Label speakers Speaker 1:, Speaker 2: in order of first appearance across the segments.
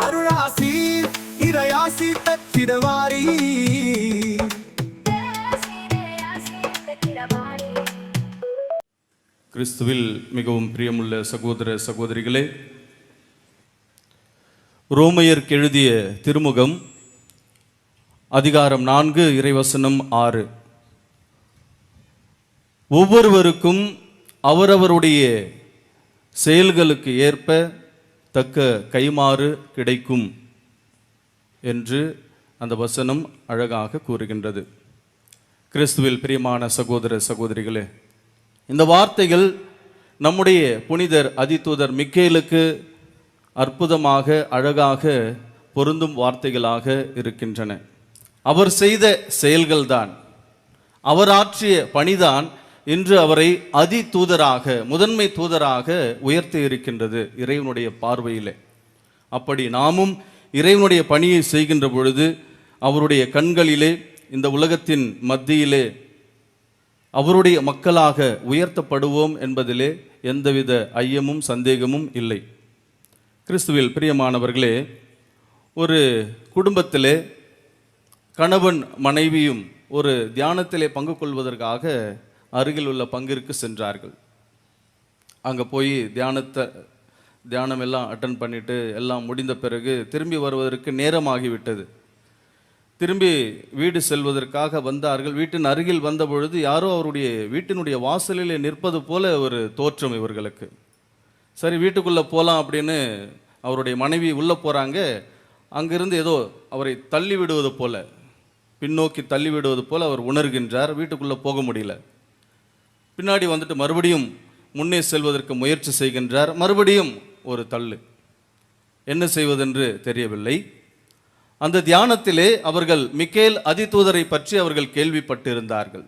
Speaker 1: அருளாசி இறையாசி பெற்றிடவாரி.
Speaker 2: கிறிஸ்துவில் மிகவும் பிரியமுள்ள சகோதர சகோதரிகளே, ரோமையருக்கு எழுதிய திருமுகம் அதிகாரம் 4 இறைவசனம் 6. ஒவ்வொருவருக்கும் அவரவருடைய செயல்களுக்கு ஏற்ப தக்க கைமாறு கிடைக்கும் என்று அந்த வசனம் அழகாக கூறுகின்றது. கிறிஸ்துவில் பிரியமான சகோதர சகோதரிகளே, இந்த வார்த்தைகள் நம்முடைய புனிதர் அதிதூதர் மிக்கேலுக்கு அற்புதமாக அழகாக பொருந்தும் வார்த்தைகளாக இருக்கின்றன. அவர் செய்த செயல்கள்தான், அவர் ஆற்றிய பணிதான் இன்று அவரை அதி தூதராக, முதன்மை தூதராக உயர்த்தி இருக்கின்றது இறைவனுடைய பார்வையிலே. அப்படி நாமும் இறைவனுடைய பணியை செய்கின்ற பொழுது அவருடைய கண்களிலே, இந்த உலகத்தின் மத்தியிலே அவருடைய மக்களாக உயர்த்தப்படுவோம் என்பதிலே எந்தவித ஐயமும் சந்தேகமும் இல்லை. கிறிஸ்துவில் பிரியமானவர்களே, ஒரு குடும்பத்திலே கணவன் மனைவியும் ஒரு தியானத்திலே பங்கு கொள்வதற்காக அருகில் உள்ள பங்கிற்கு சென்றார்கள். அங்கே போய் தியானம் எல்லாம் அட்டன் பண்ணிட்டு எல்லாம் முடிந்த பிறகு திரும்பி வருவதற்கு நேரமாகிவிட்டது. திரும்பி வீடு செல்வதற்காக வந்தார்கள். வீட்டின் அருகில் வந்த பொழுது யாரோ அவருடைய வீட்டினுடைய வாசலிலே நிற்பது போல ஒரு தோற்றம் இவர்களுக்கு. சரி, வீட்டுக்குள்ளே போகலாம் அப்படின்னு அவருடைய மனைவி உள்ளே போகிறாங்க. அங்கிருந்து ஏதோ அவரை தள்ளி விடுவது போல, பின்னோக்கி தள்ளி விடுவது போல அவர் உணர்கின்றார். வீட்டுக்குள்ளே போக முடியல. பின்னாடி வந்துட்டு மறுபடியும் முன்னே செல்வதற்கு முயற்சி செய்கின்றார். மறுபடியும் ஒரு தள்ளு. என்ன செய்வதென்று தெரியவில்லை. அந்த தியானத்திலே அவர்கள் மிக்கேல் அதிதூதரை பற்றி அவர்கள் கேள்விப்பட்டிருந்தார்கள்.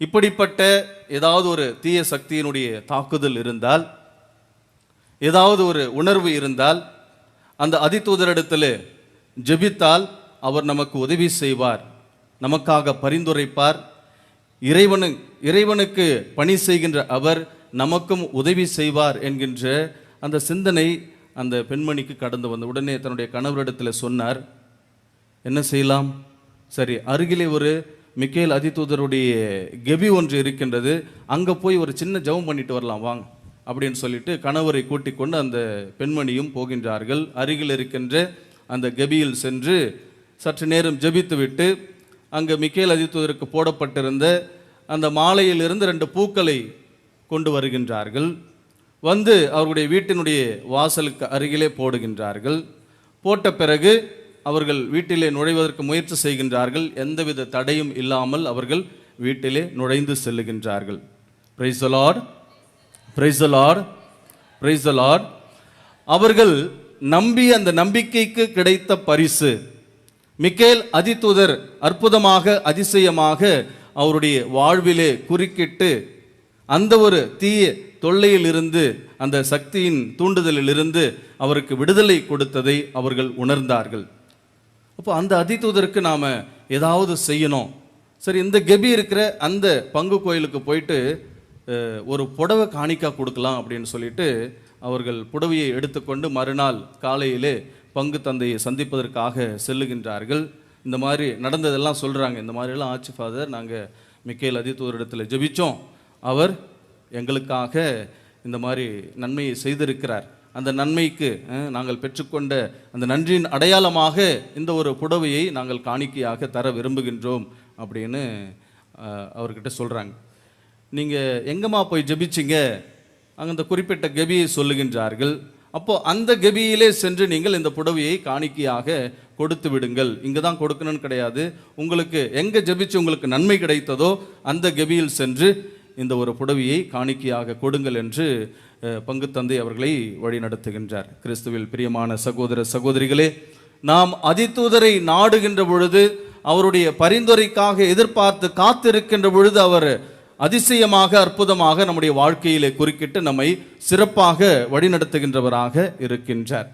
Speaker 2: இப்படிப்பட்ட ஏதாவது ஒரு தீய சக்தியினுடைய தாக்குதல் இருந்தால், ஏதாவது ஒரு உணர்வு இருந்தால், அந்த அதிதூதரிடத்தில் ஜெபித்தால் அவர் நமக்கு உதவி செய்வார், நமக்காக பரிந்துரைப்பார். இறைவனுக்கு பணி செய்கின்ற அவர் நமக்கும் உதவி செய்வார் என்கின்ற அந்த சிந்தனை அந்த பெண்மணிக்கு கடந்து வந்த உடனே தன்னுடைய கணவரிடத்தில் சொன்னார், என்ன செய்யலாம்? சரி, அருகிலே ஒரு மிக்கேல் அதிதூதருடைய கெபி ஒன்று இருக்கின்றது, அங்கே போய் ஒரு சின்ன ஜெபம் பண்ணிட்டு வரலாம் வாங்க அப்படின்னு சொல்லிட்டு கணவரை கூட்டிக் கொண்டு அந்த பெண்மணியும் போகின்றார்கள். அருகில் இருக்கின்ற அந்த கெபியில் சென்று சற்று நேரம் ஜெபித்து விட்டு அங்கே மிக்கேல் அதிதூதருக்கு போடப்பட்டிருந்த அந்த மாலையிலிருந்து 2 பூக்களை கொண்டு வருகின்றார்கள். வந்து அவருடைய வீட்டினுடைய வாசலுக்கு அருகிலே போடுகின்றார்கள். போட்ட பிறகு அவர்கள் வீட்டிலே நுழைவதற்கு முயற்சி செய்கின்றார்கள். எந்தவித தடையும் இல்லாமல் அவர்கள் வீட்டிலே நுழைந்து செல்லுகின்றார்கள். Praise the Lord, praise the Lord, praise the Lord. அவர்கள் நம்பி அந்த நம்பிக்கைக்கு கிடைத்த பரிசு, மிக்கேல் அதிதூதர் அற்புதமாக அதிசயமாக அவருடைய வாழ்விலே குறுக்கிட்டு அந்த ஒரு தீய தொல்லையிலிருந்து, அந்த சக்தியின் தூண்டுதலிலிருந்து அவருக்கு விடுதலை கொடுத்ததை அவர்கள் உணர்ந்தார்கள். அப்போ அந்த அதிதூதருக்கு நாம் ஏதாவது செய்யணும். சரி, இந்த கெபி இருக்கிற அந்த பங்கு கோயிலுக்கு போயிட்டு ஒரு புடவை காணிக்கா கொடுக்கலாம் அப்படின்னு சொல்லிட்டு அவர்கள் புடவையை எடுத்துக்கொண்டு மறுநாள் காலையிலே பங்கு தந்தையை சந்திப்பதற்காக செல்லுகின்றார்கள். இந்த மாதிரி நடந்ததெல்லாம் சொல்கிறாங்க. இந்த மாதிரிலாம் ஆச்சு ஃபாதர், நாங்கள் மிக்கேல் அதிதூதரிடத்தில் ஜெபித்தோம், அவர் எங்களுக்காக இந்த மாதிரி நன்மையை செய்திருக்கிறார், அந்த நன்மைக்கு நாங்கள் பெற்றுக்கொண்ட அந்த நன்றியின் அடையாளமாக இந்த ஒரு புடவையை நாங்கள் காணிக்கையாக தர விரும்புகின்றோம் அப்படின்னு அவர்கிட்ட சொல்கிறாங்க. நீங்கள் எங்கேம்மா போய் ஜெபிச்சிங்க? அங்கே அந்த குறிப்பிட்ட கெபியை சொல்லுகின்றார்கள். அப்போது அந்த கெபியிலே சென்று நீங்கள் இந்த புடவையை காணிக்கையாக கொடுத்து விடுங்கள். இங்கே தான் கொடுக்கணும்னு கிடையாது, உங்களுக்கு எங்கே ஜெபிச்சு உங்களுக்கு நன்மை கிடைத்ததோ அந்த கெபியில் சென்று இந்த ஒரு புடவையை காணிக்கையாக கொடுங்கள் என்று பங்கு தந்தை அவர்களை வழி நடத்துகின்றார். கிறிஸ்துவில் பிரியமான சகோதர சகோதரிகளே, நாம் அதிதூதரை நாடுகின்ற பொழுது, அவருடைய பரிந்துரைக்காக எதிர்பார்த்து காத்திருக்கின்ற பொழுது அவர் அதிசயமாக அற்புதமாக நம்முடைய வாழ்க்கையிலே குறுக்கிட்டு நம்மை சிறப்பாக வழிநடத்துகின்றவராக இருக்கின்றார்.